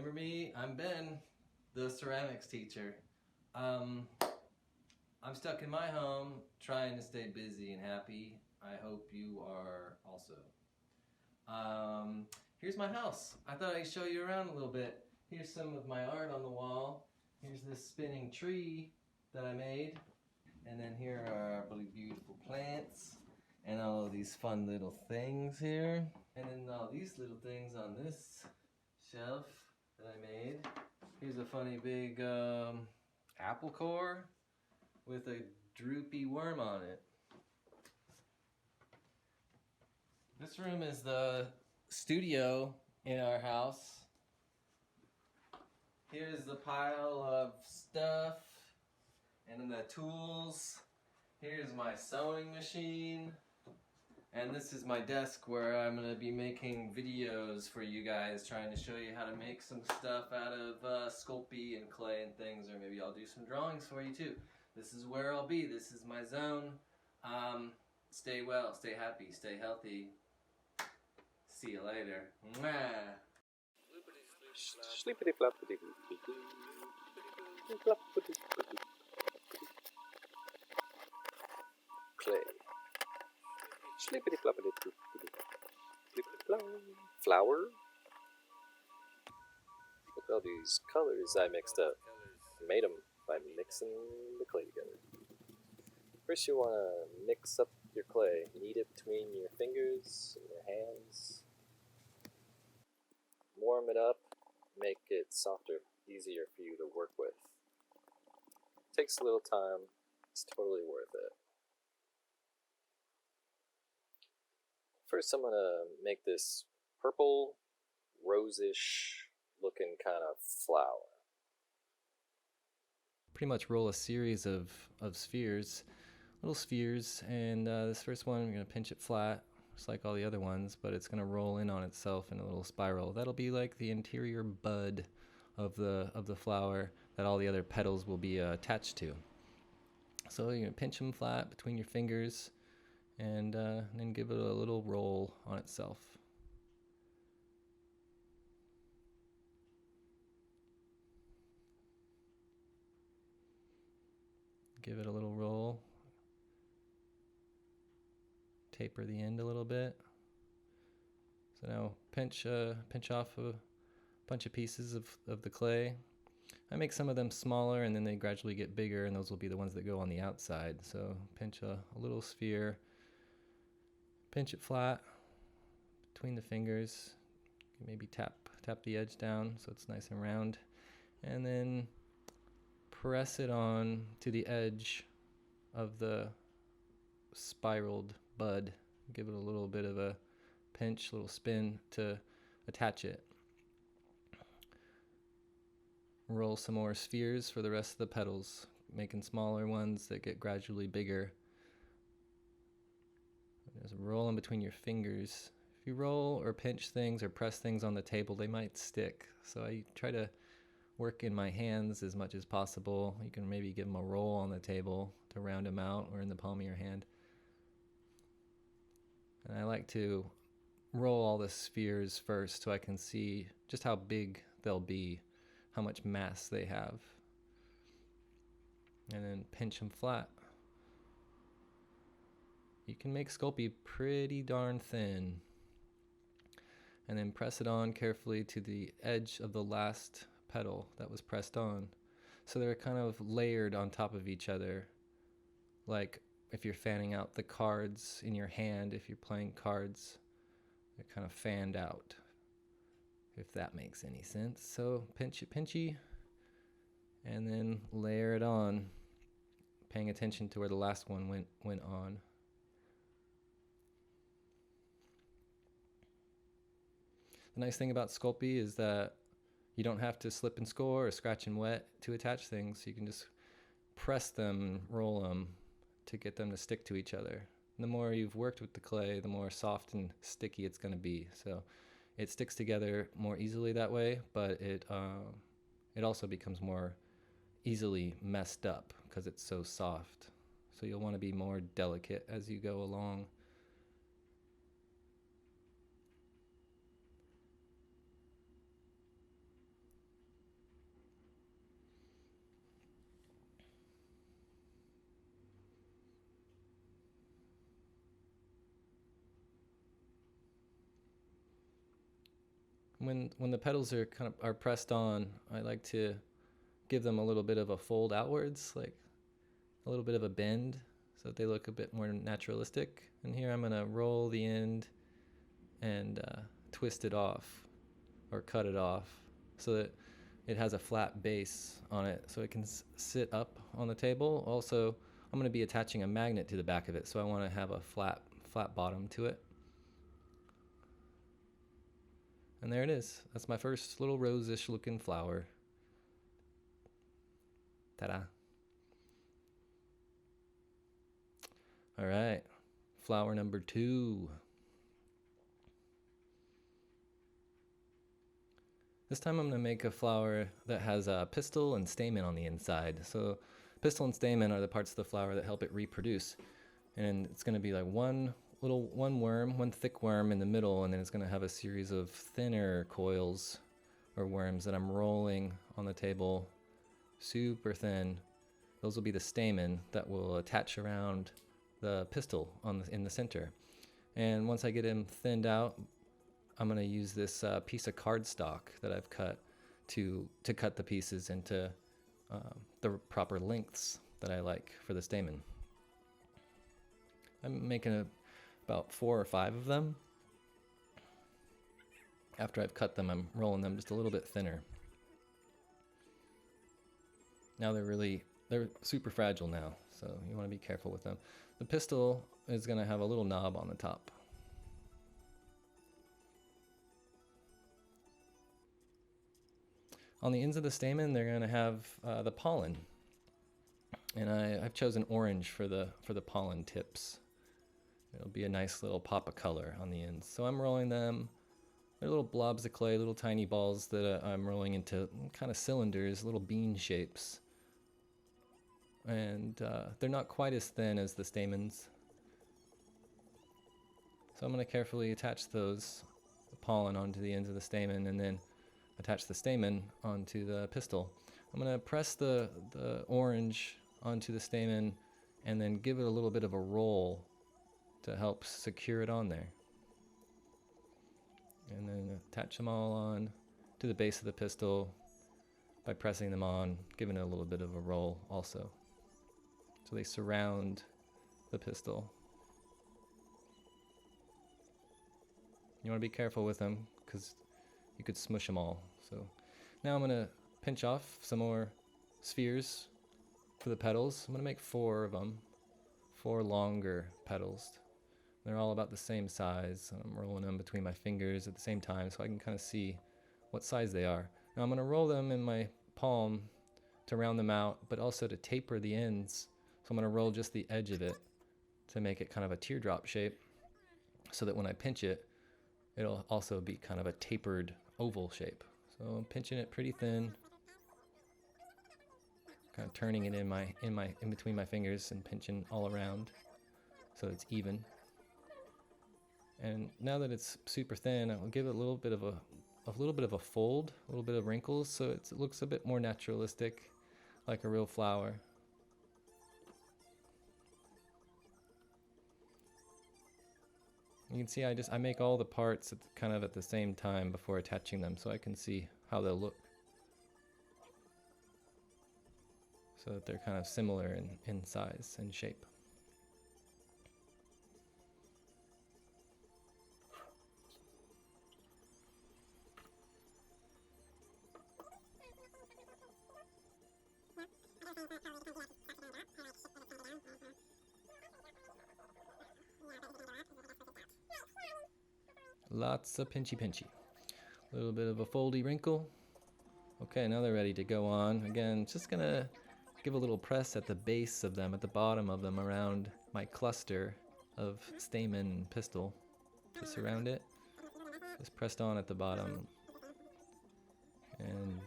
Remember me? I'm Ben, the ceramics teacher. I'm stuck in my home trying to stay busy and happy. I hope you are also. Here's my house. I thought I'd show you around a little bit. Here's some of my art on the wall. Here's this spinning tree that I made. And then here are our really beautiful plants and all of these fun little things here. And then all these little things on this shelf that I made. Here's a funny big apple core with a droopy worm on it. This room is the studio in our house. Here's the pile of stuff and then the tools. Here's my sewing machine. And this is my desk where I'm going to be making videos for you guys, trying to show you how to make some stuff out of Sculpey and clay and things, or maybe I'll do some drawings for you too. This is where I'll be. This is my zone. Stay well, stay happy, stay healthy. See you later. Mwah. Sleepity flappity clay. Sleepity flappity flower. Look at all these colors I mixed up. I made them by mixing the clay together. First you want to mix up your clay. Knead it between your fingers and your hands. Warm it up. Make it softer, easier for you to work with. Takes a little time. It's totally worth it. First I'm going to make this purple, rosish looking kind of flower. Pretty much roll a series of spheres, little spheres, and this first one I'm going to pinch it flat, just like all the other ones, but it's going to roll in on itself in a little spiral. That'll be like the interior bud of the flower that all the other petals will be attached to. So you're going to pinch them flat between your fingers, and then give it a little roll on itself. Give it a little roll. Taper the end a little bit. So now pinch off a bunch of pieces of the clay. I make some of them smaller and then they gradually get bigger, and those will be the ones that go on the outside. So pinch a little sphere. Pinch it flat between the fingers. Maybe tap the edge down so it's nice and round. And then press it on to the edge of the spiraled bud. Give it a little bit of a pinch, little spin to attach it. Roll some more spheres for the rest of the petals, making smaller ones that get gradually bigger. Just roll them between your fingers. If you roll or pinch things or press things on the table, they might stick. So I try to work in my hands as much as possible. You can maybe give them a roll on the table to round them out, or in the palm of your hand. And I like to roll all the spheres first so I can see just how big they'll be, how much mass they have. And then pinch them flat. You can make Sculpey pretty darn thin. And then press it on carefully to the edge of the last petal that was pressed on. So they're kind of layered on top of each other. Like if you're fanning out the cards in your hand, if you're playing cards, they're kind of fanned out. If that makes any sense. So pinchy, and then layer it on, paying attention to where the last one went on. The nice thing about Sculpey is that you don't have to slip and score or scratch and wet to attach things. You can just press them and roll them to get them to stick to each other. And the more you've worked with the clay, the more soft and sticky it's going to be. So it sticks together more easily that way, but it also becomes more easily messed up because it's so soft. So you'll want to be more delicate as you go along. When the petals are are pressed on, I like to give them a little bit of a fold outwards, like a little bit of a bend, so that they look a bit more naturalistic. And here I'm gonna roll the end and twist it off or cut it off so that it has a flat base on it, so it can sit up on the table. Also, I'm going to be attaching a magnet to the back of it, so I want to have a flat bottom to it. And there it is. That's my first little rose-ish looking flower. Ta-da. All right, flower number 2. This time I'm going to make a flower that has a pistil and stamen on the inside. So pistil and stamen are the parts of the flower that help it reproduce. And it's going to be like one thick worm in the middle, and then it's going to have a series of thinner coils or worms that I'm rolling on the table, super thin. Those will be the stamen that will attach around the pistil in the center. And once I get them thinned out, I'm going to use this piece of cardstock that I've cut to cut the pieces into the proper lengths that I like for the stamen. I'm making about 4 or 5 of them. After I've cut them, I'm rolling them just a little bit thinner. Now they're super fragile now, so you want to be careful with them. The pistil is going to have a little knob on the top. On the ends of the stamen, they're going to have the pollen, and I've chosen orange for the pollen tips. It'll be a nice little pop of color on the ends. So I'm rolling them. They're little blobs of clay, little tiny balls that I'm rolling into kind of cylinders, little bean shapes. And they're not quite as thin as the stamens. So I'm going to carefully attach the pollen onto the ends of the stamen, and then attach the stamen onto the pistil. I'm going to press the orange onto the stamen and then give it a little bit of a roll to help secure it on there. And then attach them all on to the base of the pistil by pressing them on, giving it a little bit of a roll also. So they surround the pistil. You want to be careful with them because you could smush them all. So now I'm going to pinch off some more spheres for the petals. I'm going to make 4 of them, 4 longer petals. They're all about the same size. I'm rolling them between my fingers at the same time so I can kind of see what size they are. Now I'm going to roll them in my palm to round them out, but also to taper the ends. So I'm going to roll just the edge of it to make it kind of a teardrop shape, so that when I pinch it, it'll also be kind of a tapered oval shape. So I'm pinching it pretty thin, kind of turning it in between my fingers and pinching all around so it's even. And now that it's super thin, I'll give it a little bit of a fold, a little bit of wrinkles, so it looks a bit more naturalistic, like a real flower. You can see I make all the parts kind of at the same time before attaching them, so I can see how they'll look. So that they're kind of similar in size and shape. Lots of pinchy. A little bit of a foldy wrinkle. Okay, now they're ready to go on. Again, just gonna give a little press at the base of them, at the bottom of them, around my cluster of stamen and pistil to surround it. Just pressed on at the bottom and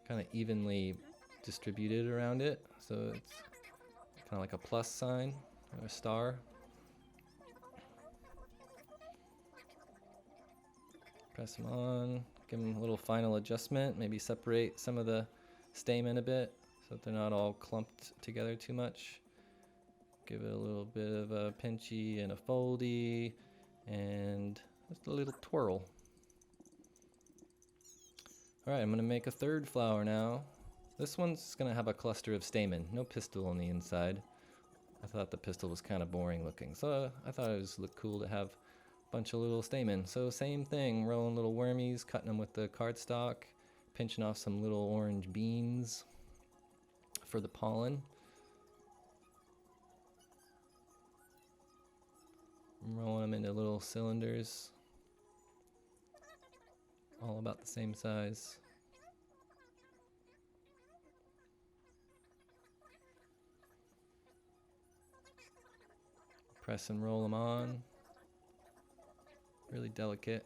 kind of evenly distributed around it, so it's kind of like a plus sign or a star. Press them on, give them a little final adjustment, maybe separate some of the stamen a bit so that they're not all clumped together too much. Give it a little bit of a pinchy and a foldy and just a little twirl. Alright, I'm going to make a third flower now. This one's going to have a cluster of stamen, no pistil on the inside. I thought the pistil was kind of boring looking, so I thought it would look cool to have a bunch of little stamen. So same thing, rolling little wormies, cutting them with the cardstock, pinching off some little orange beans for the pollen. Rolling them into little cylinders, all about the same size. Press and roll them on, really delicate,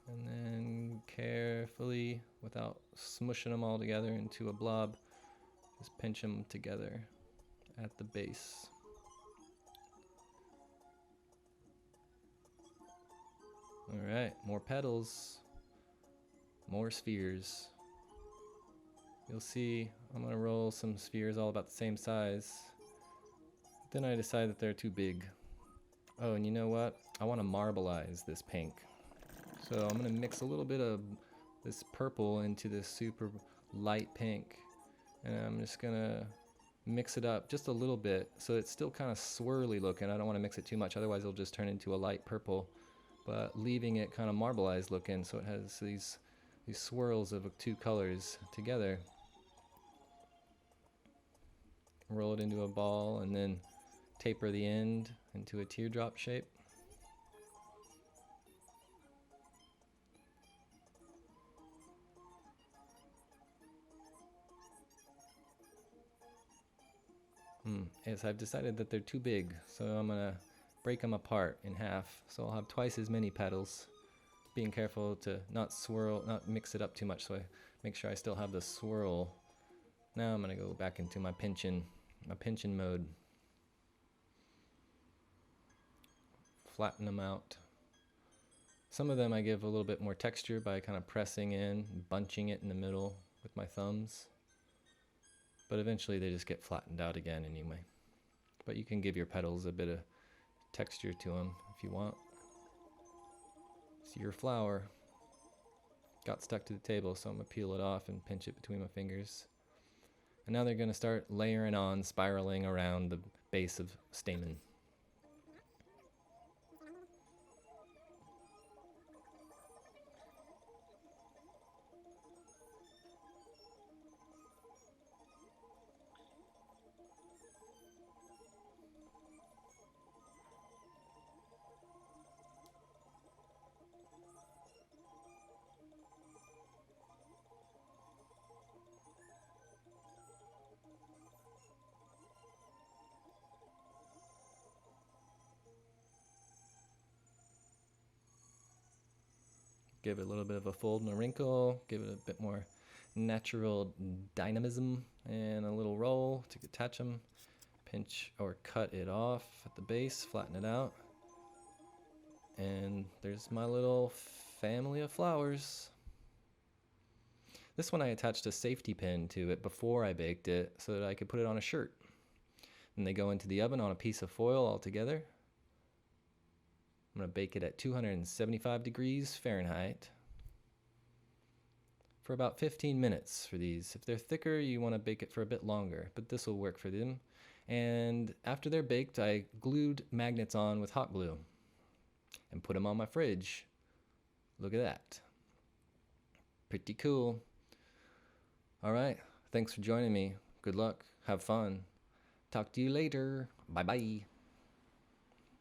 and then carefully, without smushing them all together into a blob, just pinch them together at the base. Alright, more petals, more spheres. You'll see I'm going to roll some spheres all about the same size. Then I decide that they're too big. Oh, and you know what? I want to marbleize this pink. So I'm going to mix a little bit of this purple into this super light pink. And I'm just going to mix it up just a little bit so it's still kind of swirly looking. I don't want to mix it too much, otherwise it'll just turn into a light purple. But leaving it kind of marbleized looking so it has these swirls of two colors together. Roll it into a ball and then taper the end into a teardrop shape. Yes, I've decided that they're too big, so I'm gonna break them apart in half. So I'll have twice as many petals. Being careful to not mix it up too much, so I make sure I still have the swirl. Now I'm gonna go back into my pinching mode. Flatten them out. Some of them I give a little bit more texture by kind of pressing in, bunching it in the middle with my thumbs. But eventually they just get flattened out again anyway. But you can give your petals a bit of texture to them if you want. See, your flower got stuck to the table, so I'm going to peel it off and pinch it between my fingers. And now they're going to start layering on, spiraling around the base of stamen. Give it a little bit of a fold and a wrinkle, give it a bit more natural dynamism, and a little roll to attach them. Pinch or cut it off at the base, flatten it out. And there's my little family of flowers. This one I attached a safety pin to it before I baked it so that I could put it on a shirt. And they go into the oven on a piece of foil all together. I'm going to bake it at 275 degrees Fahrenheit for about 15 minutes for these. If they're thicker, you want to bake it for a bit longer, but this will work for them. And after they're baked, I glued magnets on with hot glue and put them on my fridge. Look at that. Pretty cool. All right. Thanks for joining me. Good luck. Have fun. Talk to you later. Bye-bye.